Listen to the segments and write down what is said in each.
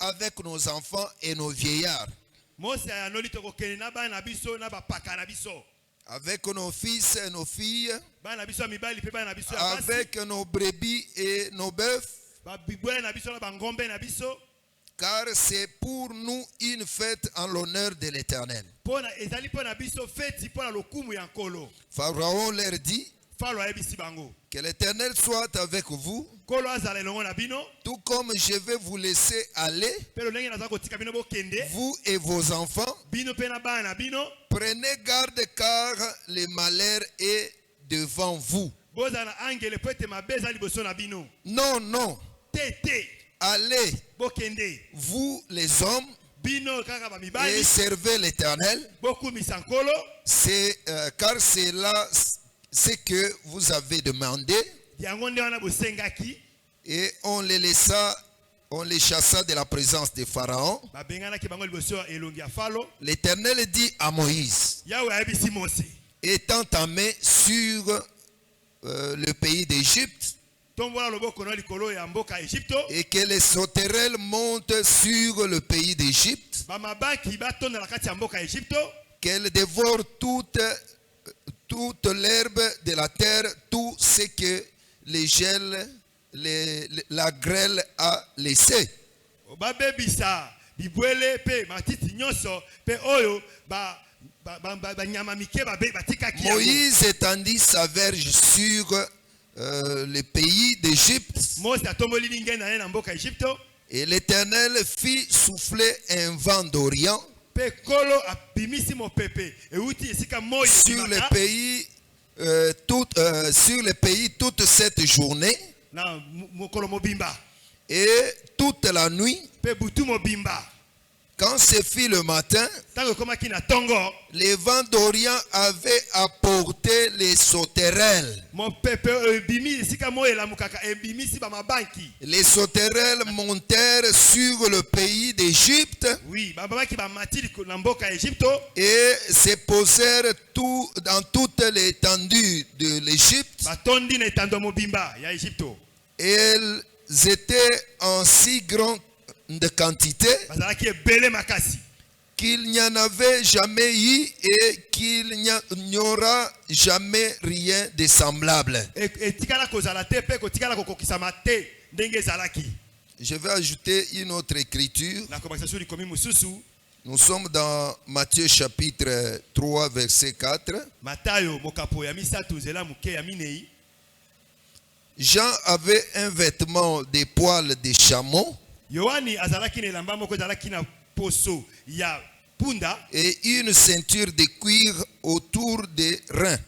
avec nos enfants et nos vieillards, avec nos fils et nos filles, avec nos brebis et nos bœufs, car c'est pour nous une fête en l'honneur de l'Éternel. Pharaon leur dit, que l'Éternel soit avec vous, tout comme je vais vous laisser aller, vous et vos enfants. Prenez garde car le malheur est devant vous. Non, non. Allez, vous les hommes, et servez l'Éternel, car c'est là ce que vous avez demandé. Et on les chassa de la présence de Pharaon. L'Éternel dit à Moïse, étends ta main sur le pays d'Égypte, et que les sauterelles montent sur le pays d'Égypte, qu'elles dévorent toute l'herbe de la terre, tout ce que les gels, la grêle a laissé. Moïse étendit sa verge sur le pays d'Égypte, et l'Éternel fit souffler un vent d'Orient sur le pays toute cette journée et toute la nuit. Quand ce fut le matin, les vents d'Orient avaient apporté les sauterelles. Les sauterelles montèrent sur le pays d'Égypte et se posèrent dans toute l'étendue de l'Égypte. Et elles étaient en si grande de quantité qu'il n'y en avait jamais eu et qu'il n'y aura jamais rien de semblable. Je vais ajouter une autre écriture. Nous sommes dans Matthieu chapitre 3 verset 4. Jean avait un vêtement de poils de chameau et une ceinture de cuir autour des reins.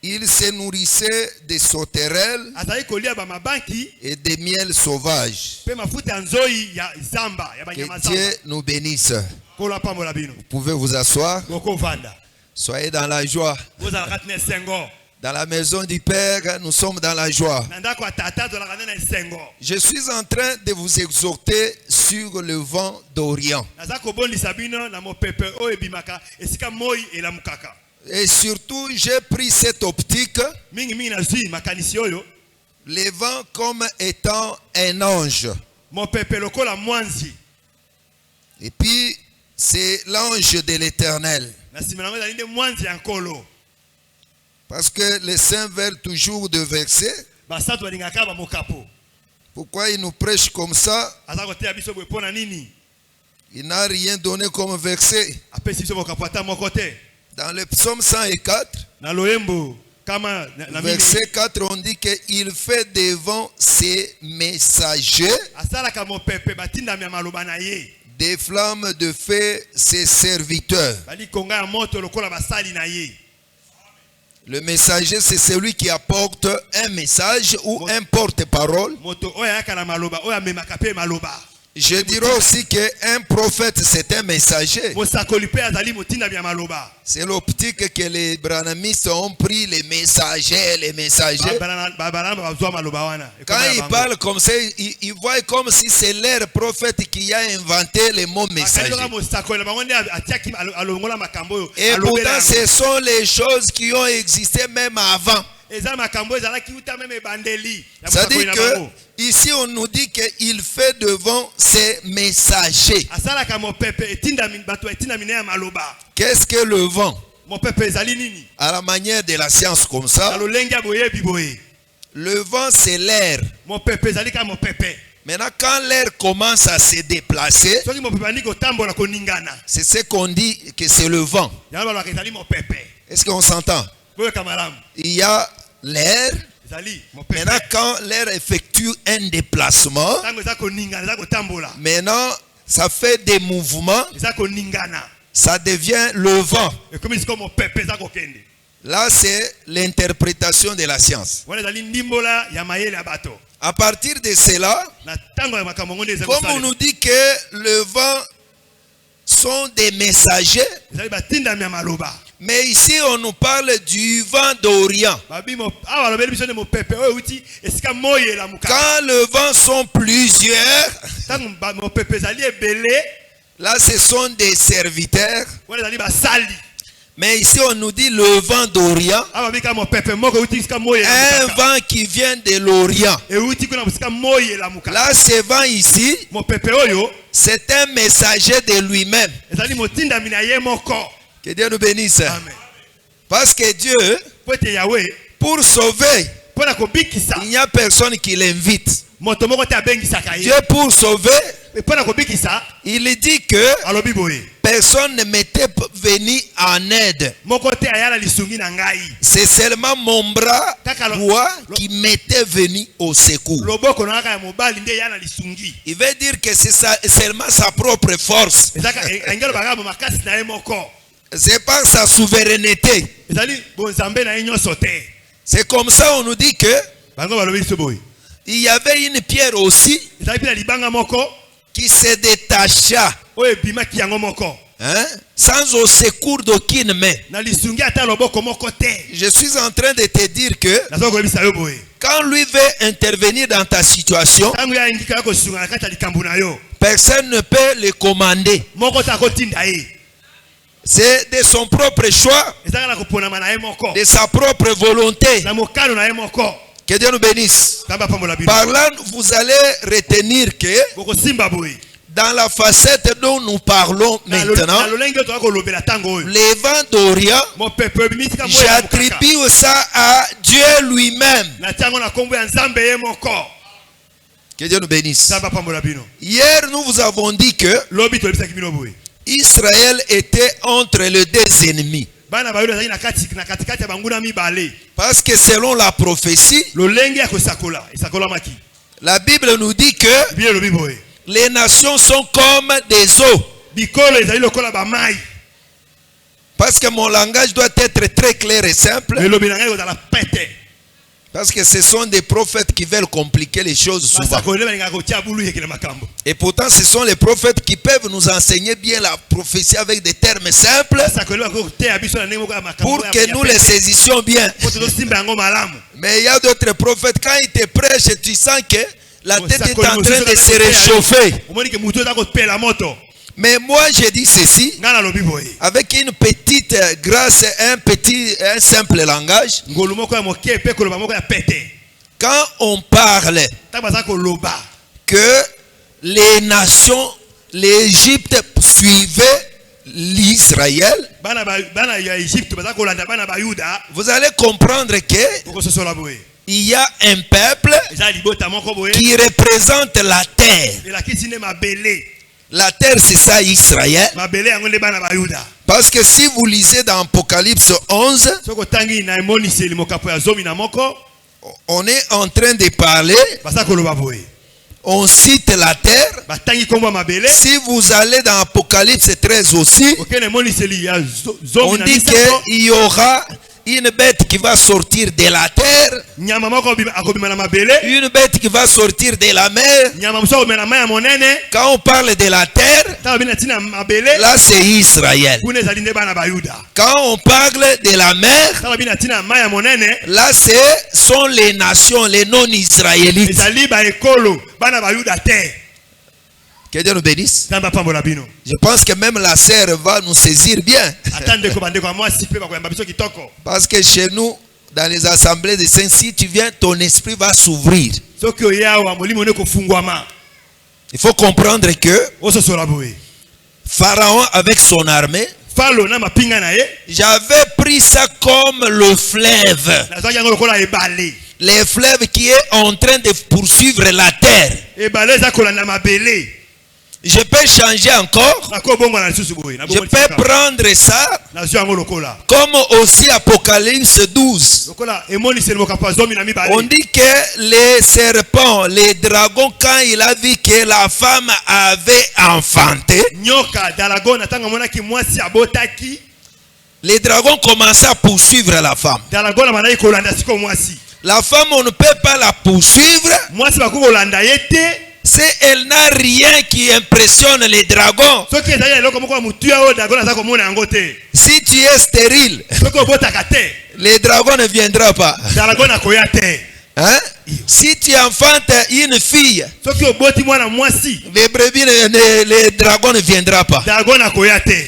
Il se nourrissait des sauterelles et des miels sauvages. Que Dieu nous bénisse. Vous pouvez vous asseoir. Soyez dans la joie. Dans la maison du Père, nous sommes dans la joie. Je suis en train de vous exhorter sur le vent d'Orient. Et surtout, j'ai pris cette optique, le vent comme étant un ange. Et puis, c'est l'ange de l'Éternel. Parce que les saints veulent toujours de versets. Pourquoi il nous prêche comme ça? Il n'a rien donné comme verset. Dans le psaume 104, verset 4, on dit qu'il fait devant ses messagers des flammes de feu ses serviteurs. Le messager, c'est celui qui apporte un message ou un porte-parole. Je dirais aussi qu'un prophète, c'est un messager. C'est l'optique que les branhamistes ont pris, les messagers, les messagers. Quand ils parlent comme ça, ils voient comme si c'est leur prophète qui a inventé le mot messager. Et pourtant, ce sont les choses qui ont existé même avant. C'est-à-dire que ici on nous dit qu'il fait devant ses messagers. Qu'est-ce que le vent? À la manière de la science comme ça, le vent c'est l'air. Maintenant, quand l'air commence à se déplacer, c'est ce qu'on dit que c'est le vent. Est-ce qu'on s'entend? Il y a l'air. Maintenant, quand l'air effectue un déplacement, maintenant, ça fait des mouvements. Ça devient le vent. Là, c'est l'interprétation de la science. À partir de cela, comme on nous dit que le vent sont des messagers, mais ici on nous parle du vent d'Orient. Quand le vent sont plusieurs, là ce sont des serviteurs. Mais ici on nous dit le vent d'Orient, un vent qui vient de l'Orient. Là ce vent ici, c'est un messager de lui-même. Que Dieu nous bénisse. Amen. Parce que Dieu, pour sauver, il n'y a personne qui l'invite. Dieu pour sauver, il dit que personne ne m'était venu en aide. C'est seulement mon bras droit qui m'était venu au secours. Il veut dire que c'est seulement sa propre force. C'est pas sa souveraineté. C'est comme ça on nous dit que il y avait une pierre aussi qui se détacha, sans au secours d'aucune main. Je suis en train de te dire que quand lui veut intervenir dans ta situation, personne ne peut le commander. C'est de son propre choix, de sa propre volonté. Que Dieu nous bénisse. Par là, vous allez retenir que dans la facette dont nous parlons maintenant, les vents d'Orient, j'attribue ça à Dieu lui-même. Que Dieu nous bénisse. Hier, nous vous avons dit que Israël était entre les deux ennemis. Parce que selon la prophétie, la Bible nous dit que les nations sont comme des eaux. Parce que mon langage doit être très clair et simple. Parce que ce sont des prophètes qui veulent compliquer les choses souvent. Et pourtant ce sont les prophètes qui peuvent nous enseigner bien la prophétie avec des termes simples pour que nous les saisissions bien. Mais il y a d'autres prophètes, quand ils te prêchent, tu sens que la tête est en train de se réchauffer. Mais moi je dis ceci avec une petite grâce, un simple langage. Quand on parle que les nations, l'Égypte suivait l'Israël, vous allez comprendre que il y a un peuple qui représente la terre. La terre, c'est ça, Israël. Parce que si vous lisez dans Apocalypse 11, on est en train de parler, on cite la terre. Si vous allez dans Apocalypse 13 aussi, on dit qu'il y aura une bête qui va sortir de la terre, une bête qui va sortir de la mer. Quand on parle de la terre, là c'est Israël. Quand on parle de la mer, là ce sont les nations, les non-israélites. Que Dieu nous bénisse. Je pense que même la sœur va nous saisir bien. Parce que chez nous, dans les assemblées de saints, si tu viens, ton esprit va s'ouvrir. Il faut comprendre que Pharaon avec son armée, j'avais pris ça comme le fleuve. Les fleuves qui est en train de poursuivre la terre. Je peux changer encore. Je peux prendre ça comme aussi Apocalypse 12. On dit que les serpents, les dragons, quand il a vu que la femme avait enfanté, les dragons commençaient à poursuivre la femme. La femme, on ne peut pas la poursuivre. Si elle n'a rien qui impressionne les dragons. Si tu es stérile, les dragons ne viendront pas. Hein? Si tu enfantes une fille, les brebis, les dragons ne viendront pas.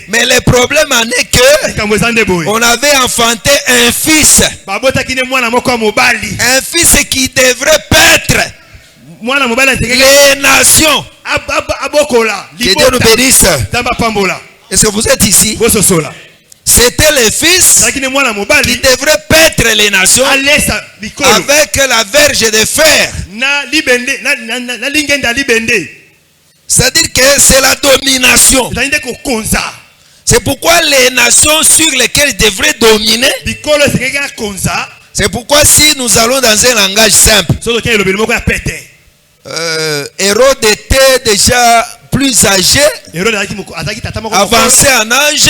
Mais le problème en est que on avait enfanté un fils. Un fils qui devrait paître les nations. Que Dieu nous bénisse. Est-ce que vous êtes ici? C'était le fils qui devrait paître les nations avec la verge de fer. C'est-à-dire que c'est la domination. C'est pourquoi les nations sur lesquelles ils devraient dominer. C'est pourquoi si nous allons dans un langage simple, Hérode était déjà plus âgé, avancé en âge,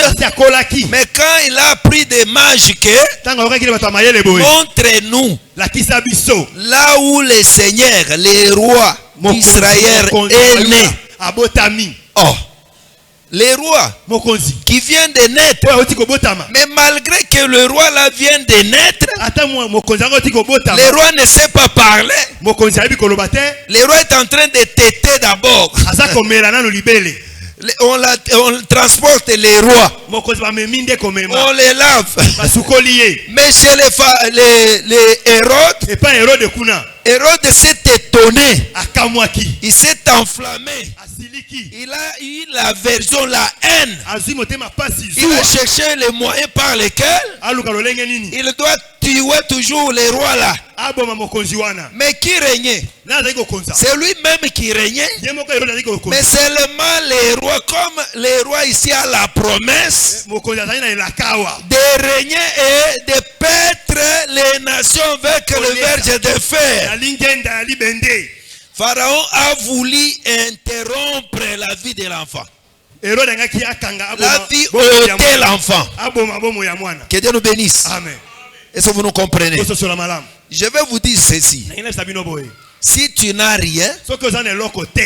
mais quand il a appris des mages que montre-nous là où le Seigneur, les rois d'Israël est né. Oh, les rois qui viennent de naître, mais malgré que le roi là vient de naître, le roi ne sait pas parler. Le roi est en train de téter d'abord. On transporte les rois. On les lave. Mais chez les Hérodes, Hérode s'est étonné. Il s'est enflammé. Il a eu la version, la haine. Il a cherché les moyens par lesquels il doit tuer toujours les rois là. Mais qui régnait? C'est lui-même qui régnait. Mais seulement les rois, comme les rois ici à la promesse de régner et de paître les nations avec le verge de fer. Pharaon a voulu interrompre la vie de l'enfant. La vie ôter l'enfant. Que Dieu nous bénisse. Amen. Est-ce que vous nous comprenez? Je vais vous dire ceci. Si tu n'as rien,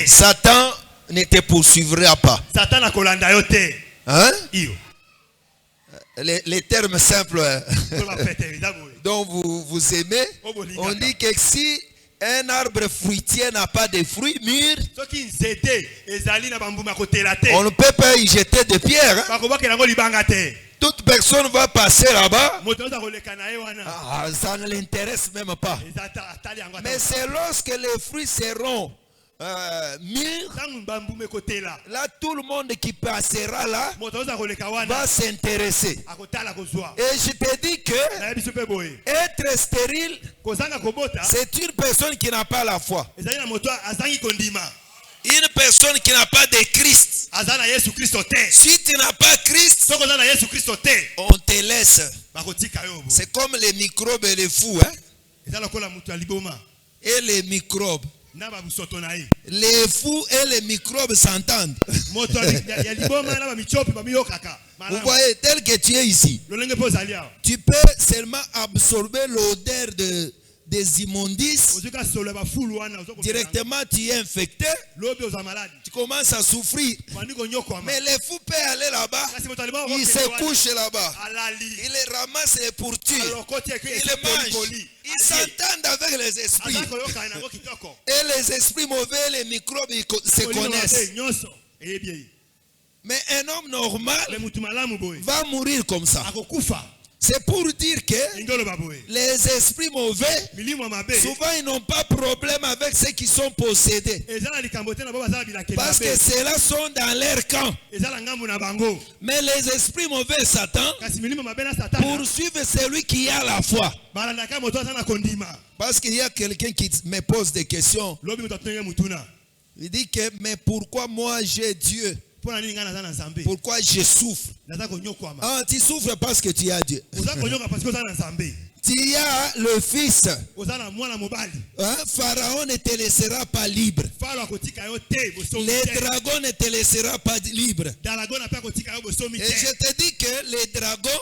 Satan ne te poursuivra pas. Hein? Les termes simples dont vous aimez, on dit que si un arbre fruitier n'a pas de fruits mûrs, on ne peut pas y jeter de pierres. Toute personne va passer là-bas. Ça ne l'intéresse même pas. Mais c'est lorsque les fruits seront mûrs, là tout le monde qui passera là va s'intéresser. Et je te dis que être stérile, c'est une personne qui n'a pas la foi. Une personne qui n'a pas de Christ. Si tu n'as pas Christ, on te laisse. C'est comme les microbes et les fous. Hein? Et les microbes. Les fous et les microbes s'entendent. Vous voyez, tel que tu es ici, tu peux seulement absorber l'odeur des immondices. Directement tu es infecté. Tu commences à souffrir. Mais les fous peuvent aller là-bas. Ils se couchent là-bas. Ils ramassent les pourtures. Ils les mangent. Ils s'entendent avec les esprits. Et les esprits mauvais, les microbes, ils se connaissent. Mais un homme normal va mourir comme ça. C'est pour dire que les esprits mauvais, souvent ils n'ont pas de problème avec ceux qui sont possédés. Parce que ceux-là sont dans leur camp. Mais les esprits mauvais, Satan, poursuivent celui qui a la foi. Parce qu'il y a quelqu'un qui me pose des questions. Il dit que, mais pourquoi moi j'ai Dieu? Pourquoi je souffre? Ah, tu souffres parce que tu as Dieu. Tu as le fils. Hein? Pharaon ne te laissera pas libre. Les dragons ne te laissera pas libre. Et je te dis que les dragons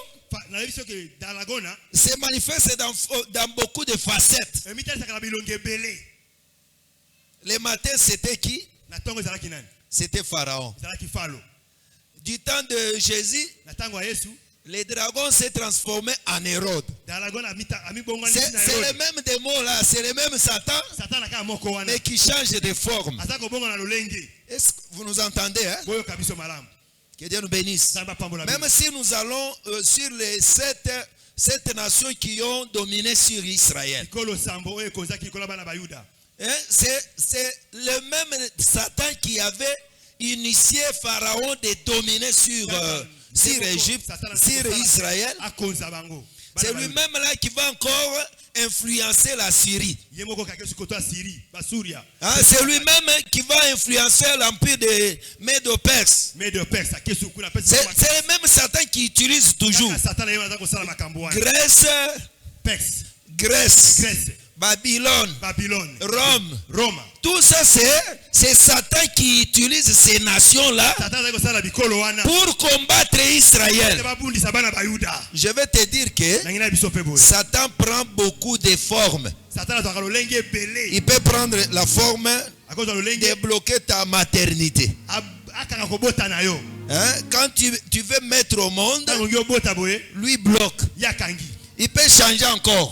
se manifestent dans beaucoup de facettes. Le matin, c'était qui? C'était Pharaon. Du temps de Jésus, les dragons s'est transformé en Hérode. C'est le même démon là, c'est le même Satan, mais qui change de forme. Est-ce que vous nous entendez? Hein? Que Dieu nous bénisse. Même si nous allons sur les sept nations qui ont dominé sur Israël. C'est le même Satan qui avait initié Pharaon de dominer sur Égypte, sur Israël. C'est lui-même là qui va encore influencer la Syrie. C'est lui-même qui va influencer l'empire de Médo-Perse. C'est le même Satan qui utilise toujours Grèce, Babylone, Rome. Tout ça, c'est Satan qui utilise ces nations-là pour combattre Israël. Je vais te dire que Satan prend beaucoup de formes. Il peut prendre la forme de bloquer ta maternité. Hein? Quand tu veux mettre au monde, lui bloque. Il peut changer encore.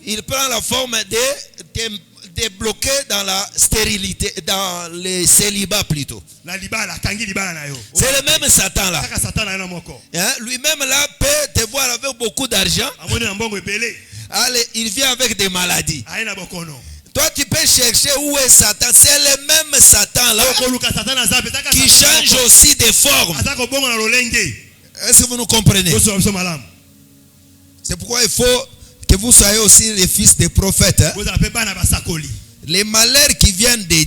Il prend la forme de bloquer dans la stérilité, dans le célibat plutôt. C'est le même Satan là. Hein? Lui-même là peut te voir avec beaucoup d'argent. Allez, il vient avec des maladies. Toi tu peux chercher où est Satan. C'est le même Satan là qui change aussi de forme. Est-ce que vous nous comprenez? C'est pourquoi il faut que vous soyez aussi les fils des prophètes. Hein? Les malheurs qui viennent de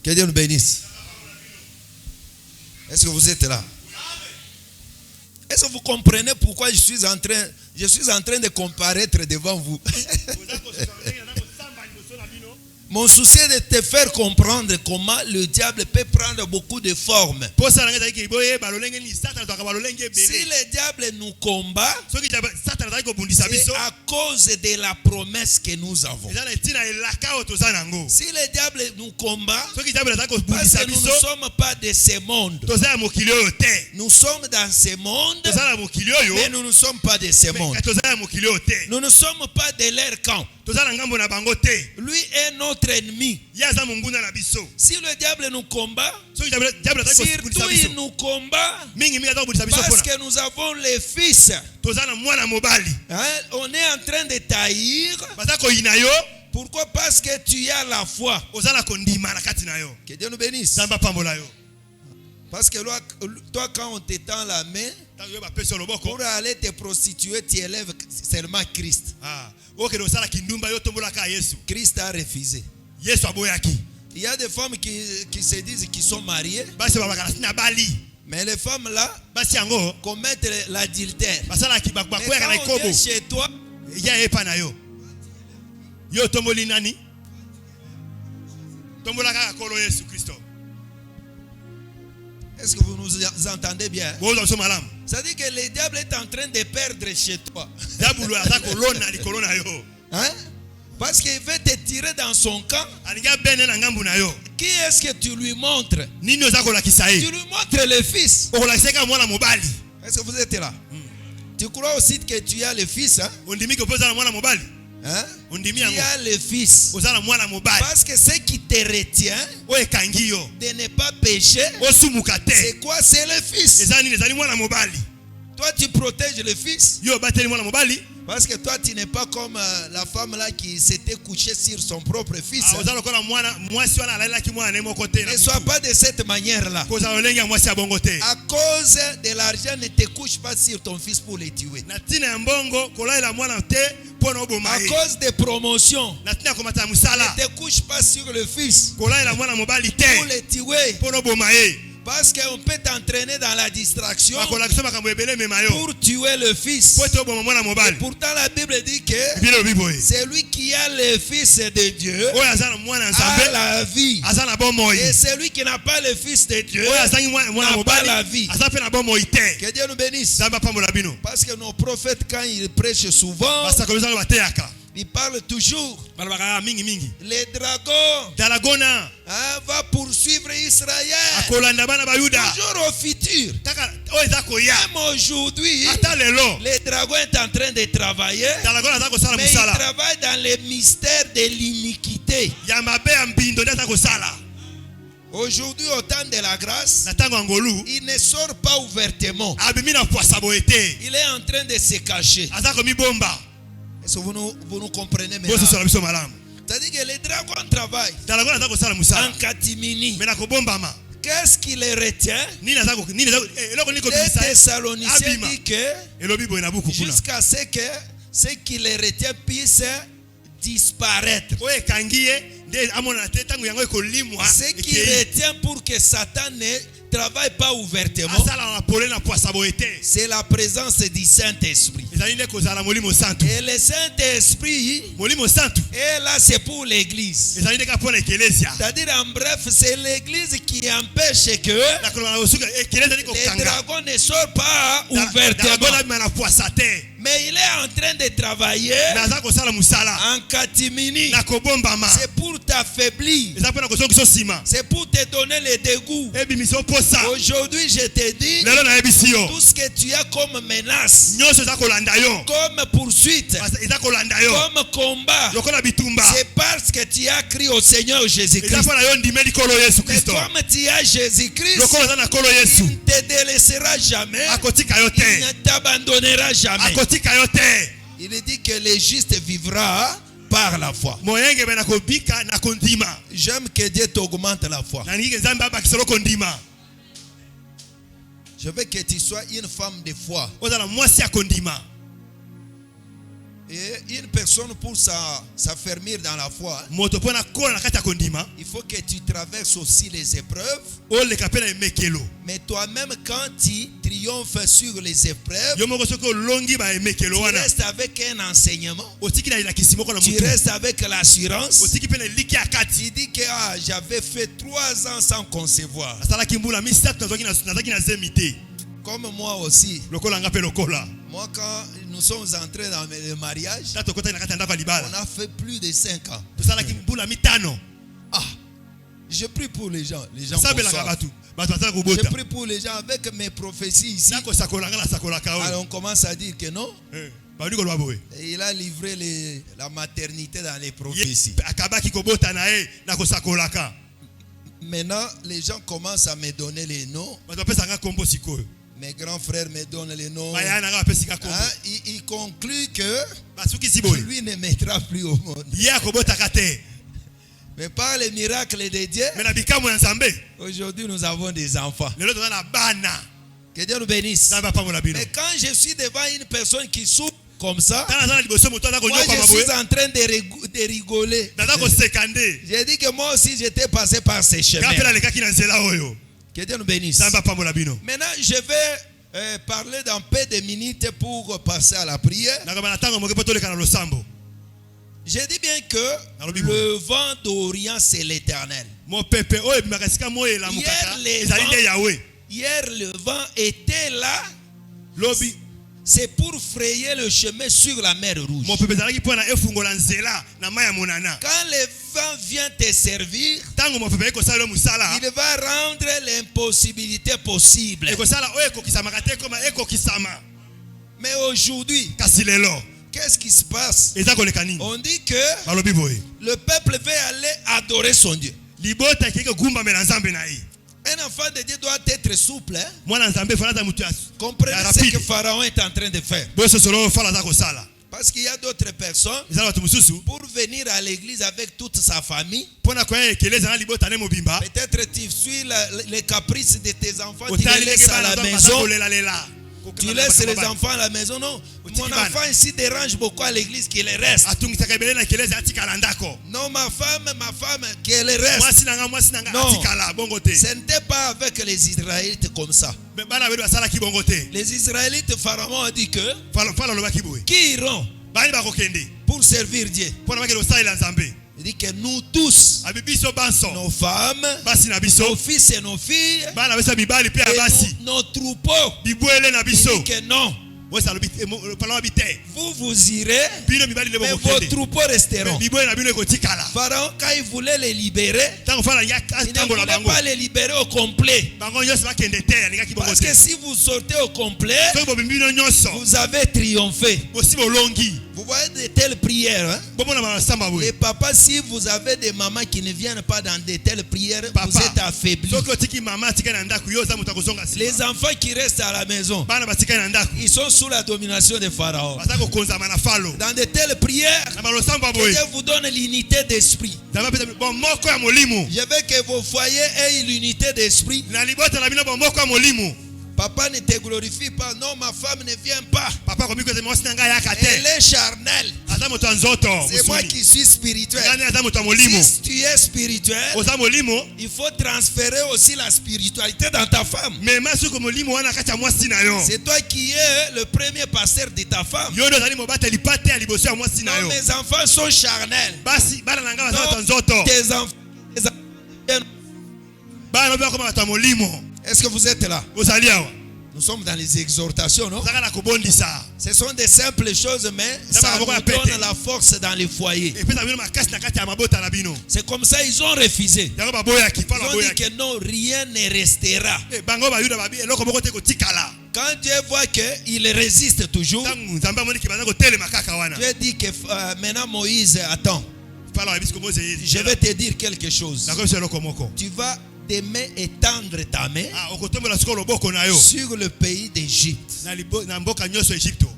que Dieu nous bénisse. Est-ce que vous êtes là? Est-ce que vous comprenez pourquoi je suis en train de comparaître devant vous? Mon souci est de te faire comprendre comment le diable peut prendre beaucoup de formes. Si le diable nous combat, c'est à cause de la promesse que nous avons. Si le diable nous combat, parce que nous ne sommes pas de ce monde. Nous sommes dans ce monde, mais nous ne sommes pas de ce monde. Nous ne sommes pas de leur camp. Lui est notre ennemi. Si le diable nous combat, surtout il nous combat parce que nous avons les fils. Hein? On est en train de taillir. Pourquoi? Parce que tu as la foi. Que Dieu nous bénisse. Parce que toi, quand on t'étend la main pour aller te prostituer, tu élèves seulement Christ. Christ a refusé. Il y a des femmes qui se disent qu'ils sont mariées, mais les femmes là commettent l'adultère. Mais quand on vient chez toi, est-ce que vous nous entendez bien? Ça dit que le diable est en train de perdre chez toi. Hein? Parce qu'il veut te tirer dans son camp. Qui est-ce que tu lui montres? Tu lui montres le fils. Est-ce que vous êtes là? Tu crois aussi que tu as le fils, hein? Hein? Tu as le fils. Parce que ce qui te retient de ne pas pécher, c'est quoi? C'est le fils. Toi, tu protèges le fils. Parce que toi, tu n'es pas comme la femme là qui s'était couchée sur son propre fils. Hein? Ne sois pas de cette manière-là. À cause de l'argent, ne te couche pas sur ton fils pour le tuer. À cause des promotions, ne te couche pas sur le fils pour le tuer. Parce qu'on peut t'entraîner dans la distraction pour tuer le fils. Et pourtant la Bible dit que celui qui a le fils de Dieu a la vie. Et celui qui n'a pas le fils de Dieu n'a pas la vie. Que Dieu nous bénisse. Parce que nos prophètes, quand ils prêchent souvent, ils parlent toujours. Les dragons va poursuivre Israël. Toujours au futur. Même aujourd'hui, les dragons sont en train de travailler. Mais ils travaillent dans les mystères de l'iniquité. Aujourd'hui, au temps de la grâce, il ne sort pas ouvertement. Il est en train de se cacher. Est-ce que vous nous comprenez maintenant? C'est-à-dire que les dragons travaillent en catimini. Qu'est-ce qui les retient? Les Thessaloniciens disent que jusqu'à ce que ce qui les retient puisse disparaître. Ce qui retient pour que Satan ne travaille pas ouvertement, c'est la présence du Saint-Esprit. Et le Saint-Esprit est là, c'est pour l'église. C'est-à-dire, en bref, c'est l'église qui empêche que les dragons ne sortent pas ouvertement. Mais il est en train de travailler en catimini. C'est pour t'affaiblir. C'est pour te donner le dégoût. Aujourd'hui, je te dis, tout ce que tu as comme menace, comme poursuite, comme combat, c'est parce que tu as crié au Seigneur Jésus-Christ. Mais comme tu as Jésus-Christ, il ne te délaissera jamais. Il ne t'abandonnera jamais. Il dit que le juste vivra par la foi. J'aime que Dieu t'augmente la foi. Je veux que tu sois une femme de foi. Et une personne pour s'affermir dans la foi, il faut que tu traverses aussi les épreuves. Mais toi-même, quand tu triomphes sur les épreuves, tu restes avec un enseignement. Tu restes avec l'assurance. Tu dis que j'avais fait 3 ans sans concevoir. Comme moi aussi. Moi, quand nous sommes entrés dans le mariage, on a fait plus de 5 ans. Je prie pour les gens. Les gens je prie pour les gens avec mes prophéties ici. Alors on commence à dire que non. Et il a livré la maternité dans les prophéties. Maintenant, les gens commencent à me donner les noms. Mes grands frères me donnent les noms. Il conclut que lui ne mettra plus au monde. Mais par le miracle de Dieu, aujourd'hui nous avons des enfants. Que Dieu nous bénisse. Mais quand je suis devant une personne qui souffre comme ça, moi je suis en train de rigoler. J'ai dit que moi aussi j'étais passé par ces chemins. Que Dieu nous bénisse. Maintenant je vais parler dans peu de minutes pour passer à la prière. Je dis bien que le vent d'Orient c'est l'Éternel. Hier le vent était là. C'est pour frayer le chemin sur la mer Rouge. Quand le vent vient te servir, il va rendre l'impossibilité possible. Mais aujourd'hui, qu'est-ce qui se passe? On dit que le peuple veut aller adorer son Dieu. Un enfant de Dieu doit être souple. Comprenez ce que Pharaon est en train de faire. Parce qu'il y a d'autres personnes pour venir à l'église avec toute sa famille. Peut-être tu suis les caprices de tes enfants, tu les laisses à la maison. Tu laisses les enfants à la maison. Non, mon enfant ici dérange beaucoup à l'église, qu'il reste. Non, ma femme, qu'elle reste. Non, ce n'était pas avec les Israélites comme ça. Les Israélites, Pharaon a dit que qui iront pour servir Dieu? Il dit que nous tous, nos femmes, nos fils et nos filles, et nos troupeaux, il dit que non. Vous irez, mais vos troupeaux resteront. Pharaon, quand il voulait les libérer, il ne voulait pas les libérer au complet. Parce que si vous sortez au complet, vous avez triomphé. Vous voyez de telles prières, hein? Les papas, si vous avez des mamans qui ne viennent pas dans de telles prières, vous êtes affaiblis. Les enfants qui restent à la maison, ils sont sous la domination de Pharaon. Dans de telles prières, Dieu vous donne l'unité d'esprit. Je veux que vos foyers aient l'unité d'esprit. Papa ne te glorifie pas. Non, ma femme ne vient pas. Elle est charnelle. C'est moi qui suis spirituel. Si tu es spirituel, il faut transférer aussi la spiritualité dans ta femme. C'est toi qui es le premier pasteur de ta femme. Non, mes enfants sont charnels. Non, tes enfants. Est-ce que vous êtes là? Nous sommes dans les exhortations, non? Ce sont des simples choses, mais ça nous donne la force dans les foyers. C'est comme ça ils ont refusé. Ils ont dit que non, rien ne restera. Quand Dieu voit qu'il résiste toujours, Dieu dit que maintenant Moïse, attends, je vais te dire quelque chose. Tu vas demain étendre ta main sur le pays d'Égypte.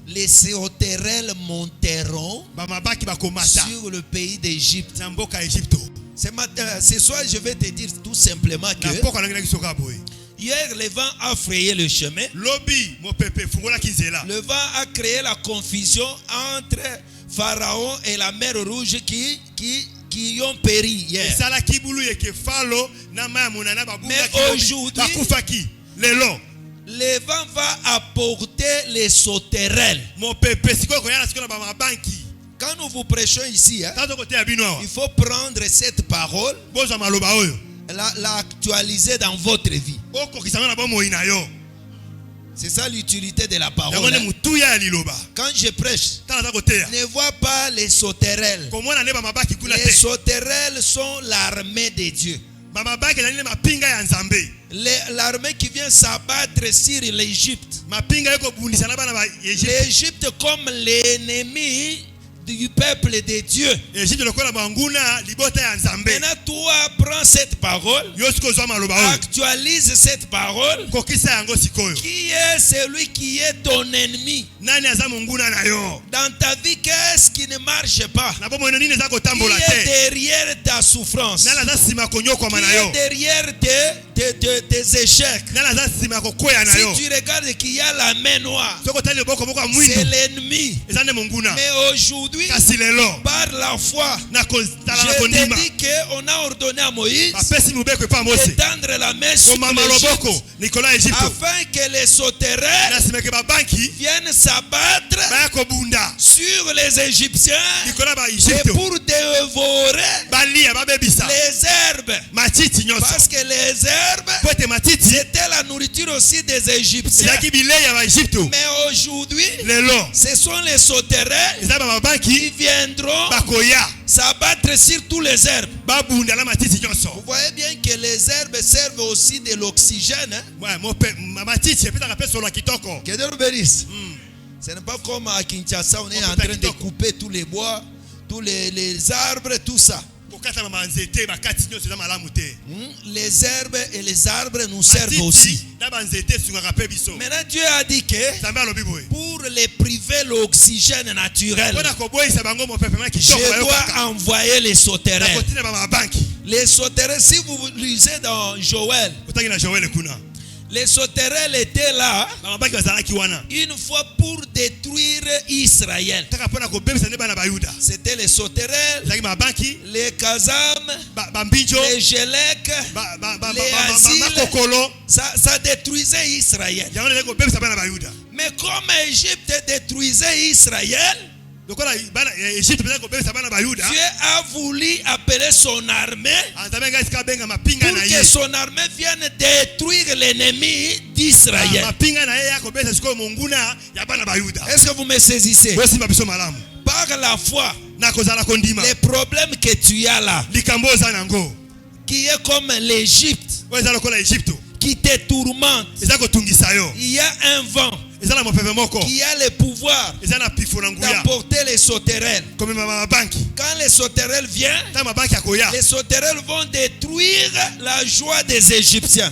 Les sauterelles monteront sur le pays d'Égypte. Ce soir, je vais te dire tout simplement que hier, le vent a frayé le chemin. Le vent a créé la confusion entre Pharaon et la mer Rouge qui ont péri hier. Mais aujourd'hui, le vent va apporter les sauterelles. Quand nous vous prêchons ici, hein, il faut prendre cette parole, l'actualiser dans votre vie. C'est ça l'utilité de la parole. Hein. Quand je prêche, ne vois pas les sauterelles. Les sauterelles sont l'armée de Dieu. L'armée qui vient s'abattre sur l'Égypte. L'Égypte comme l'ennemi du peuple de Dieu. Maintenant, toi, prends cette parole, actualise cette parole. Qui est celui qui est ton ennemi? Dans ta vie, qu'est-ce qui ne marche pas? Qui est derrière ta souffrance? Qui est derrière tes échecs? Si tu regardes qu'il y a la main noire, c'est l'ennemi. Mais aujourd'hui, par la foi, je te dis qu'on a ordonné à Moïse d'étendre la main sur l'Égypte afin que les sauterelles viennent s'abattre sur les Égyptiens et pour dévorer les herbes. Parce que les herbes, c'était la nourriture aussi des Égyptiens. Mais aujourd'hui, ce sont les sauterelles qui viendront s'abattre sur tous les herbes. Vous voyez bien que les herbes servent aussi de l'oxygène. Hein? Que Dieu nous bénisse. Ce n'est pas comme à Kinshasa, on est en train de couper tous les bois, tous les arbres, tout ça. Les herbes et les arbres nous servent aussi. Maintenant Dieu a dit que pour les priver l'oxygène naturel, je dois envoyer les sauterelles. Les sauterelles, si vous lisez dans Joël, les sauterelles étaient là une fois pour détruire Israël. C'était les sauterelles, les Kazam, les Gélec, les Asiles. Ça détruisait Israël. Mais comme Égypte détruisait Israël, Dieu a voulu appeler son armée pour que son armée vienne détruire l'ennemi d'Israël. Est-ce que vous me saisissez? Par la foi, les problèmes que tu as là, qui est comme l'Égypte, qui te tourmente, il y a un vent qui a le pouvoir d'emporter les sauterelles. Quand les sauterelles viennent, les sauterelles vont détruire la joie des Égyptiens.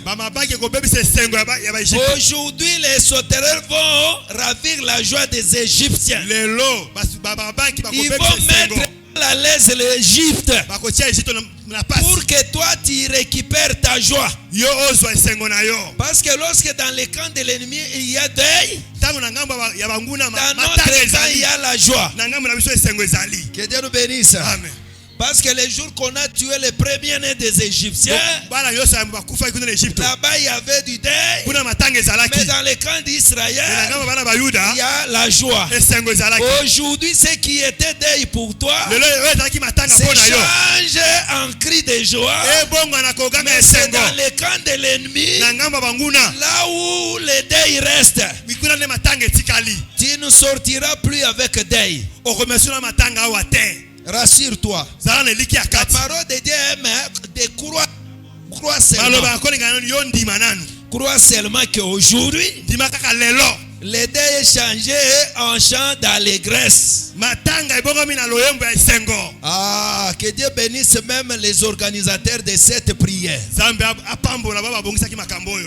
Aujourd'hui, les sauterelles vont ravir la joie des Égyptiens. Ils vont mettre à l'aise l'Égypte pour que toi tu récupères ta joie. Parce que lorsque dans le camp de l'ennemi il y a deuil, dans notre camp il y a la joie. Que Dieu nous bénisse. Amen. Parce que les jours qu'on a tué les premiers-nés des Égyptiens, là-bas il y avait du deuil. Mais dans le camp d'Israël, il y a la joie. Aujourd'hui, ce qui était deuil pour toi se change en cri de joie. Mais c'est dans le camp de l'ennemi, là où le deuil reste, tu ne sortiras plus avec deuil. Rassure-toi. La parole de Dieu est de croire seulement. Crois seulement qu'aujourd'hui, le deuil est changé en chant d'allégresse. Ah, que Dieu bénisse même les organisateurs de cette prière.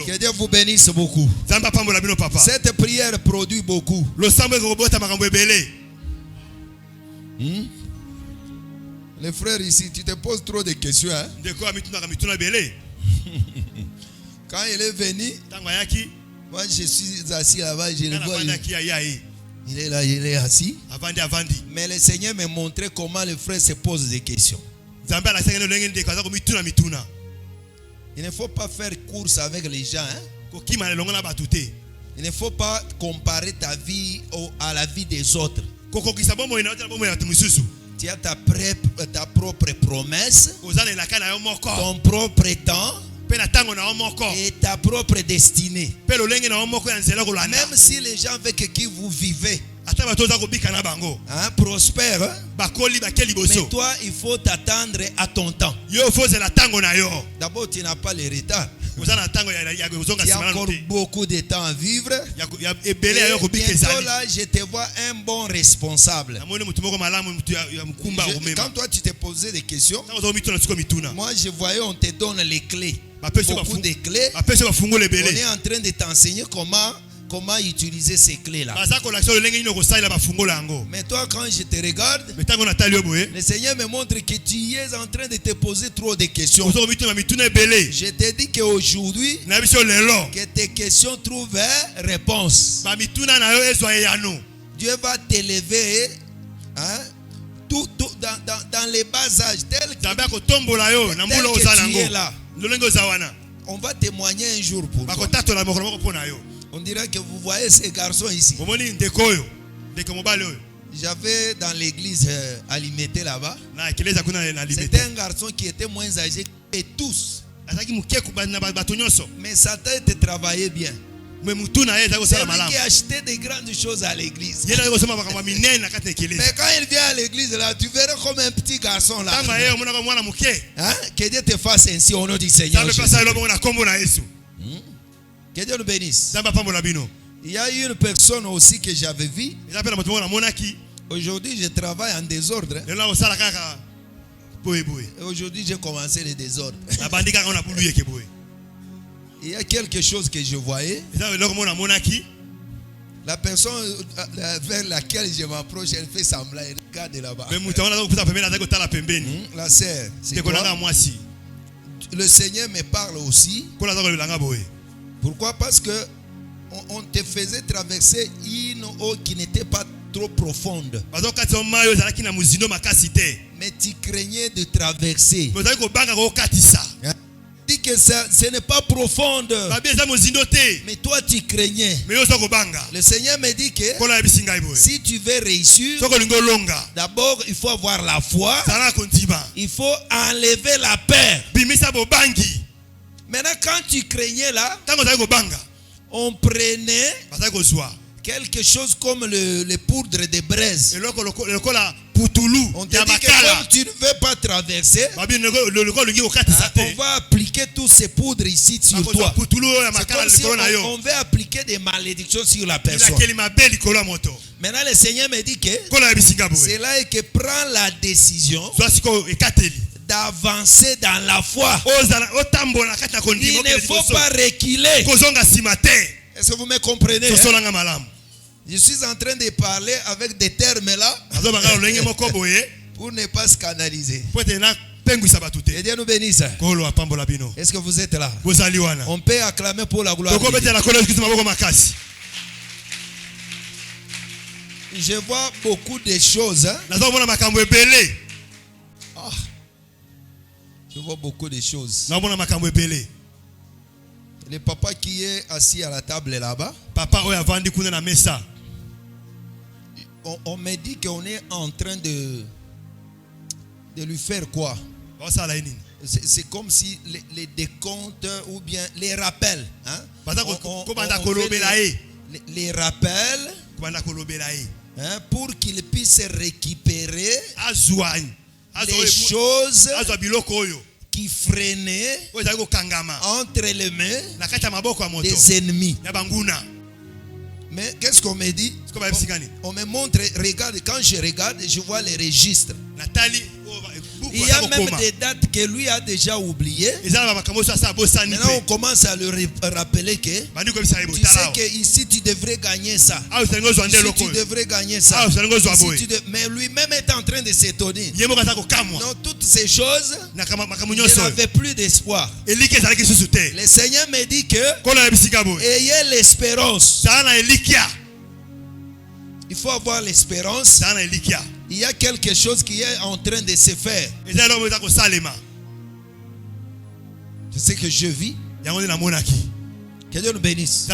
Que Dieu vous bénisse beaucoup. Cette prière produit beaucoup. Les frères ici, tu te poses trop de questions. Hein? Quand il est venu, moi je suis assis là-bas, je le vois. Il est là, il est assis. Mais le Seigneur m'a montré comment les frères se posent des questions. Il ne faut pas faire course avec les gens. Hein? Il ne faut pas comparer ta vie à la vie des autres. Tu as ta propre promesse, ton propre temps et ta propre destinée. Même si les gens avec qui vous vivez prospèrent, mais toi il faut t'attendre à ton temps. D'abord tu n'as pas le retard. Il y a encore beaucoup de temps à vivre. Et bientôt là, je te vois un bon responsable. Quand toi tu te posais des questions, moi je voyais on te donne les clés. Beaucoup de clés. On est en train de t'enseigner comment utiliser ces clés-là. Mais toi, quand je te regarde, le Seigneur me montre que tu es en train de te poser trop de questions. Je te dis qu'aujourd'hui, que tes questions trouvent réponse. Dieu va t'élever dans les bas âges tel que tu es là. On va témoigner un jour pour toi. On dirait que vous voyez ces garçons ici. J'avais dans l'église Alimété là-bas. C'était un garçon qui était moins âgé que tous. Mais Satan était travaillé bien. C'est lui qui achetait des grandes choses à l'église. Mais quand il vient à l'église là, tu verras comme un petit garçon là. Hein? Que Dieu te fasse ainsi au nom du Seigneur Jésus. Que Dieu nous bénisse. Il y a une personne aussi que j'avais vue. Aujourd'hui, je travaille en désordre. Et aujourd'hui, j'ai commencé le désordre. Il y a quelque chose que je voyais. La personne vers laquelle je m'approche, elle fait semblant, elle regarde là-bas. La sœur, c'est quoi? Le Seigneur me parle aussi. Pourquoi? Parce que on te faisait traverser une eau qui n'était pas trop profonde. Mais tu craignais de traverser. Dit que ce n'est pas profonde. Mais toi tu craignais. Le Seigneur me dit que si tu veux réussir, d'abord il faut avoir la foi. Il faut enlever la peur. Maintenant quand tu craignais là, on prenait quelque chose comme le poudre de braise. On te dit que comme tu ne veux pas traverser, on va appliquer tous ces poudres ici sur toi. C'est comme si on veut appliquer des malédictions sur la personne. Maintenant le Seigneur me dit que c'est là que prend la décision d'avancer dans la foi. Il ne faut pas reculer. Est-ce que vous me comprenez? Je suis en train de parler avec des termes là pour ne pas scandaliser. Et Dieu nous bénisse. Est-ce que vous êtes là? On peut acclamer pour la gloire de Dieu. Je vois beaucoup de choses. Je vois beaucoup de choses. Le papa qui est assis à la table là-bas. On me dit qu'on est en train de lui faire quoi? C'est comme si les décomptes ou bien les rappels. Hein? Les rappels, hein, pour qu'il puisse récupérer les choses qui freinaient entre les mains des ennemis. Mais qu'est-ce qu'on me dit? On me montre, regarde, quand je regarde, je vois les registres. Il y a même des dates que lui a déjà oubliées. Maintenant on commence à le rappeler que tu sais que ici tu devrais gagner ça. Ici tu devrais gagner ça. Mais lui-même est en train de s'étonner. Non, toutes ces choses, il n'avait plus d'espoir. Le Seigneur me dit que ayez l'espérance. Il faut avoir l'espérance. Il y a quelque chose qui est en train de se faire. C'est ce que je vis. Que Dieu nous bénisse.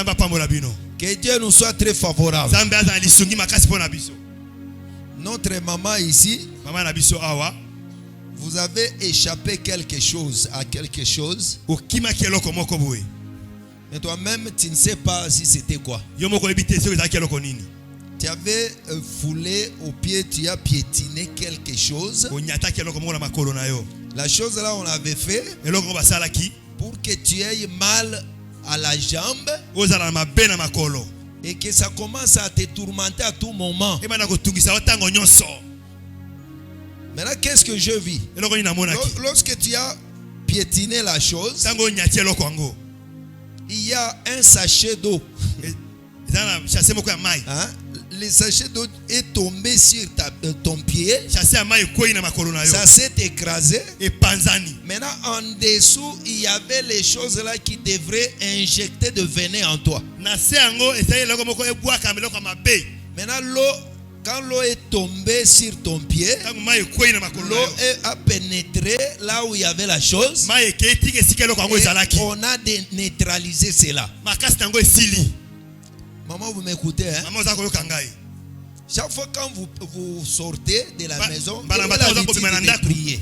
Que Dieu nous soit très favorable. Notre maman ici, vous avez échappé à quelque chose. Mais toi-même, tu ne sais pas si c'était quoi. Tu avais foulé au pied, tu as piétiné quelque chose. La chose là, on l'avait fait pour que tu aies mal à la jambe et que ça commence à te tourmenter à tout moment. Maintenant, qu'est-ce que je vis? Lorsque tu as piétiné la chose, il y a un sachet d'eau. Hein? Le sachet d'eau est tombé sur ton pied. Ça s'est écrasé. Maintenant, en dessous, il y avait les choses là qui devraient injecter de venin en toi. Maintenant, quand l'eau est tombée sur ton pied, l'eau a pénétré là où il y avait la chose. Et on a neutralisé cela. Maman, vous m'écoutez, hein? Chaque fois quand vous sortez de la maison, vous avez l'habitude de prier.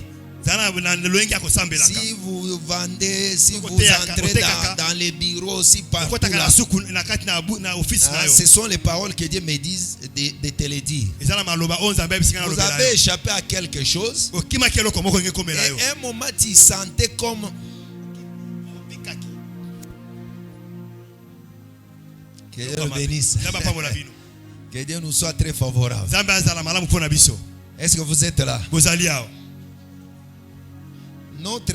Si vous vendez, si vous entrez dans les bureaux, aussi partout là, ce sont les paroles que Dieu me dit de te les dire. Vous avez échappé à quelque chose. Et un moment, tu sentais comme Que Dieu nous bénisse. Que Dieu nous soit très favorable. Est-ce que vous êtes là? Notre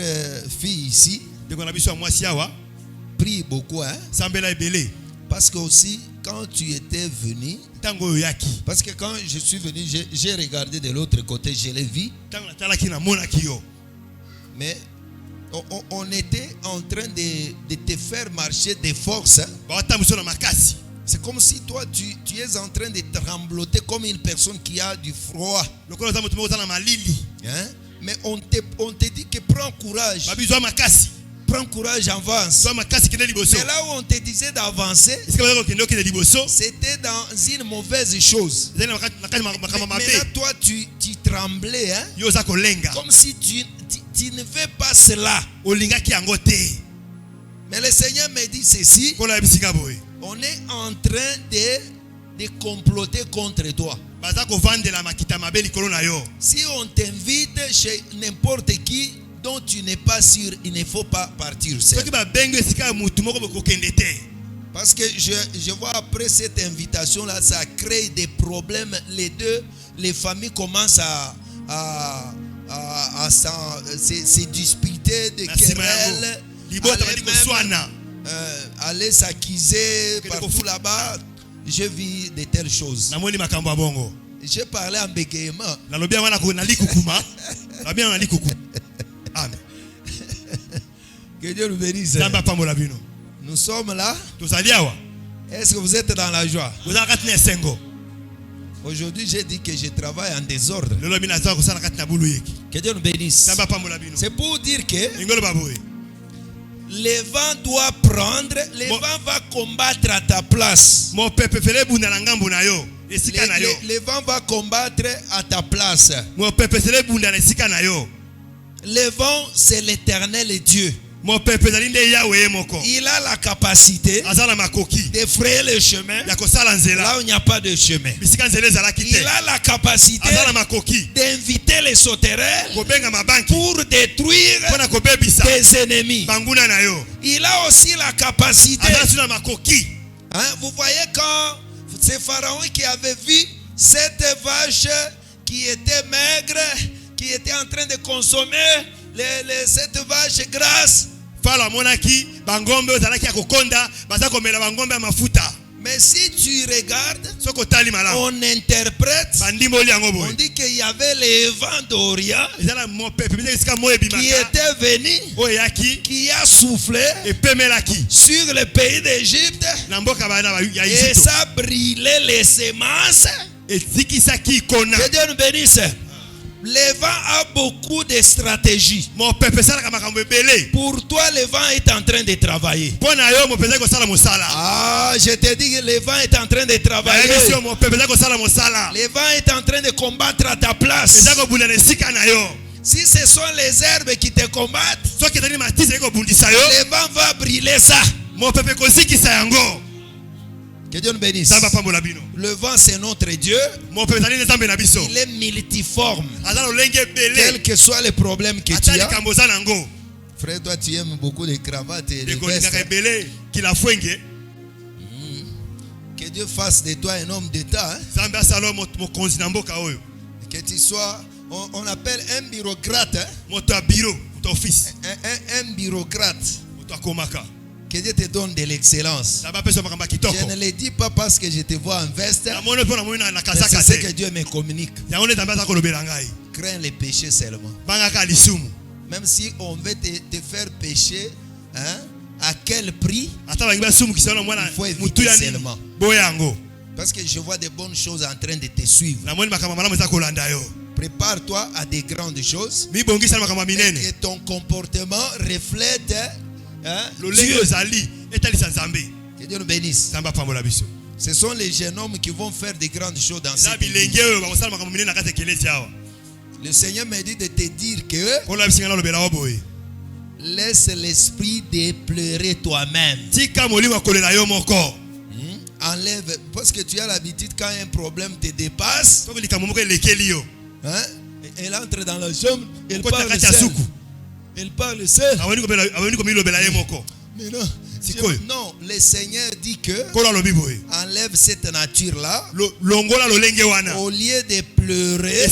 fille ici prie beaucoup, hein? Parce que aussi, quand tu étais venu, parce que quand je suis venu, j'ai regardé de l'autre côté, je l'ai vu. Mais on était en train de te faire marcher de force. Hein? C'est comme si toi, tu es en train de trembloter comme une personne qui a du froid. Hein? Mais on te dit que prends courage. Prends courage, avance. Mais là où on te disait d'avancer, c'était dans une mauvaise chose. Maintenant, toi, tu tremblais. Hein? Comme si tu ne veux pas cela. Mais le Seigneur me dit ceci. On est en train de comploter contre toi. Si on t'invite chez n'importe qui dont tu n'es pas sûr, il ne faut pas partir seul. Parce que je vois après cette invitation-là, ça crée des problèmes. Les familles commencent à se disputer, de querelles, aller s'accuser partout là-bas. J'ai vu de telles choses. J'ai parlé en bégaiement. Que Dieu nous bénisse. Nous sommes là. Est-ce que vous êtes dans la joie? Aujourd'hui, j'ai dit que je travaille en désordre. Que Dieu nous bénisse. C'est pour dire que le vent doit prendre, le vent va combattre à ta place. Le vent va combattre à ta place. Le vent, c'est l'Éternel Dieu. Il a la capacité de frayer le chemin là où il n'y a pas de chemin. Il a la capacité d'inviter les sauterelles pour détruire tes ennemis. Il a aussi la capacité. Hein, vous voyez quand c'est Pharaon qui avait vu cette vache qui était maigre, qui était en train de consommer cette vache grasse. Mais si tu regardes, on interprète, on dit qu'il y avait les vents d'Orient qui étaient venus, qui a soufflé sur le pays d'Égypte, et ça brûlait les semences. Que Dieu nous bénisse. Le vent a beaucoup de stratégies. Pour toi, le vent est en train de travailler. Ah, je te dis que le vent est en train de travailler. Le vent est en train de combattre à ta place. Si ce sont les herbes qui te combattent, le vent va brûler ça. Que Dieu nous bénisse. Le vent, c'est notre Dieu. Il est multiforme. Quel que soit le problème que tu as. Frère, toi tu aimes beaucoup les cravates et les vestes. Que Dieu fasse de toi un homme d'État. Hein? Que tu sois, on appelle un bureaucrate. Hein? Un bureaucrate. Que Dieu te donne de l'excellence. Je ne le dis pas parce que je te vois en veste. C'est ce que Dieu me communique. Crains les péchés seulement. Même si on veut te faire pécher, hein, à quel prix? Il faut éviter seulement. Parce que je vois de bonnes choses en train de te suivre. Prépare-toi à des grandes choses. Et que ton comportement reflète, hein, Dieu. Que Dieu nous bénisse. Ce sont les jeunes hommes qui vont faire des grandes choses dans cette vie. Le Seigneur m'a dit de te dire que laisse l'esprit de pleurer toi-même. Enlève, parce que tu as l'habitude quand un problème te dépasse, hein, elle entre dans la chambre, elle parle seule. Elle parle seule. Mais non, Non, le Seigneur dit que enlève cette nature-là. Au lieu de pleurer,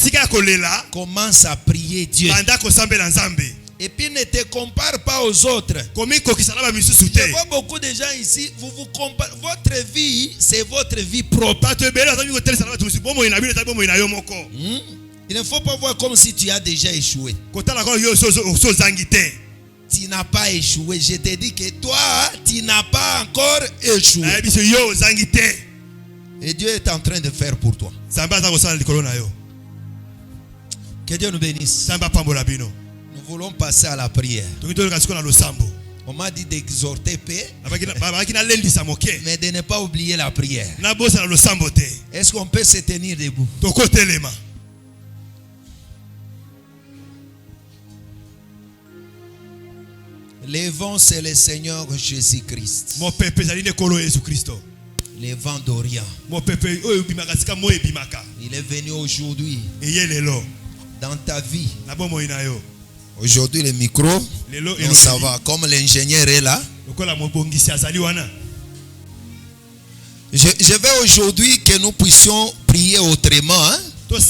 commence à prier Dieu. Et puis ne te compare pas aux autres. Je vois beaucoup de gens ici, vous comparez. Votre vie, c'est votre vie propre. Il ne faut pas voir comme si tu as déjà échoué. Tu n'as pas échoué. Je te dis que toi, tu n'as pas encore échoué. Et Dieu est en train de faire pour toi. Que Dieu nous bénisse. Nous voulons passer à la prière. On m'a dit d'exhorter paix, mais de ne pas oublier la prière. Est-ce qu'on peut se tenir debout? Les vents, c'est le Seigneur Jésus-Christ. Les vents d'Orient. Il est venu aujourd'hui dans ta vie. Aujourd'hui, le micro, on s'en va. Comme l'ingénieur est là. Je veux aujourd'hui que nous puissions prier autrement. Hein?